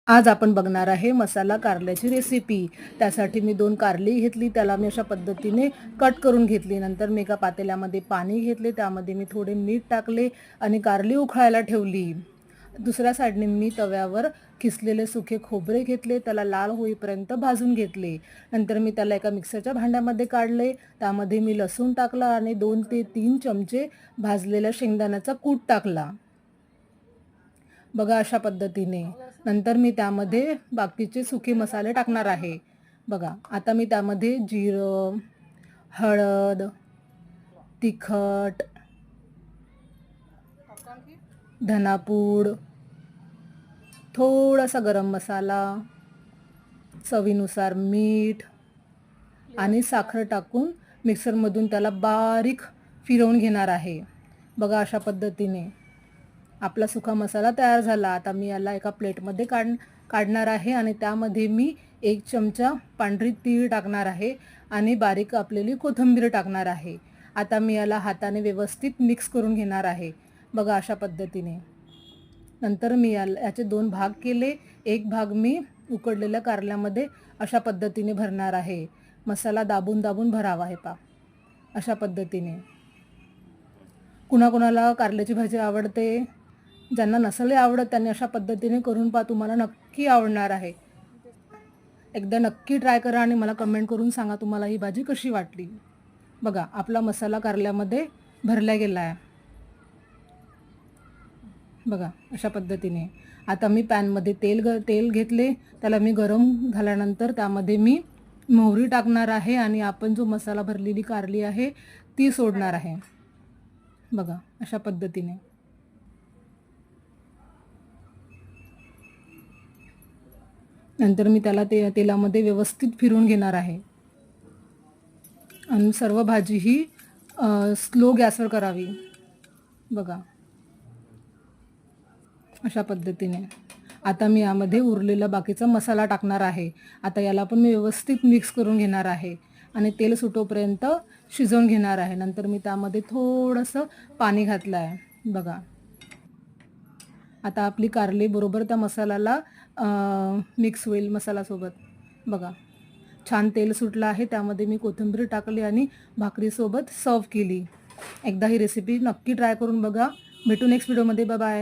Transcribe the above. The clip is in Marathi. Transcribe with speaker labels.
Speaker 1: आज आपण बघणार आहे मसाला कारल्याची रेसिपी। त्यासाठी मी 2 कारली घेतली, त्याला मी अशा पद्धतीने कट करून घेतली। नंतर मी एका पातेल्यामध्ये पाणी घेतले, त्यामध्ये मी थोडे मीठ टाकले आणि कारली उकळायला ठेवली। दुसऱ्या साईडने मी तव्यावर किसलेले सुके खोबरे घेतले, त्याला लाल होईपर्यंत भाजून घेतले। नंतर मी त्याला एका मिक्सरच्या भांड्यामध्ये काढले, त्यामध्ये मी लसूण टाकला आणि 2 ते 3 चमचे भाजलेल्या शेंगदाण्याचा कूट टाकला। बघा अशा पद्धतीने। नंतर मी त्यामध्ये बाकीचे सुके मसाले टाकणार आहे। बघा आता मी त्यामध्ये जिरं, हळद, तिखट, धनापूड, थोडासा गरम मसाला, चवीनुसार मीठ आणि साखर टाकून मिक्सरमधून त्याला बारीक फिरवून घेणार आहे। बघा अशा पद्धतीने आपला सुका मसाला तयार झाला। आता मी याला एका प्लेटमध्ये काढणार आहे आणि त्यामध्ये मी 1 चमचा पांढरी तीळ टाकणार आहे आणि बारीक कापलेली कोथिंबीर टाकणार आहे। आता मी याला हाताने व्यवस्थित मिक्स करून घेणार आहे। बघा अशा पद्धतीने। नंतर मी याचे 2 भाग केले, एक भाग मी उकडलेल्या कारल्यामध्ये अशा पद्धतीने भरणार आहे। मसाला दाबून दाबून भरावा आहे पा अशा पद्धतीने। कुणाकुणाला कारल्याची भाजी आवडते, ज्यांना नसेल आवडत त्यांनी अशा पद्धतीने करून पहा, तुम्हाला नक्की आवडणार आहे। एकदा नक्की ट्राय करा आणि मला कमेंट करून सांगा तुम्हाला ही भाजी कशी वाटली। बघा आपला मसाला कारल्यामध्ये भरला गेला आहे। बघा अशा पद्धतीने। आता मी पॅनमध्ये तेल घेतले, त्याला मी गरम झाल्यानंतर त्यामध्ये मी मोहरी टाकणार आहे आणि आपण जो मसाला भरलेली कारली आहे ती सोडणार आहे। बघा अशा पद्धतीने। नंतर मी त्याला तेलामध्ये व्यवस्थित फिरवून घेणार आहे आणि सर्व भाजी ही स्लो गॅसवर करावी। बघा अशा पद्धतीने। आता मी यामध्ये उरलेला बाकीचा मसाला टाकणार आहे। आता याला पण मी व्यवस्थित मिक्स करून घेणार आहे आणि तेल सुटोपर्यंत शिजवून घेणार आहे। नंतर मी त्यामध्ये थोडंसं पाणी घातलं आहे। बघा आता आपली कारली बरोबर त्या मसाल्याला मिक्स होईल मसाल्यासोबत। बघा छान तेल सुटलं आहे, त्यामध्ये मी कोथिंबीर टाकली आणि भाकरीसोबत सर्व केली। एकदा ही रेसिपी नक्की ट्राय करून बघा। भेटू नेक्स्ट व्हिडिओमध्ये। Bye bye.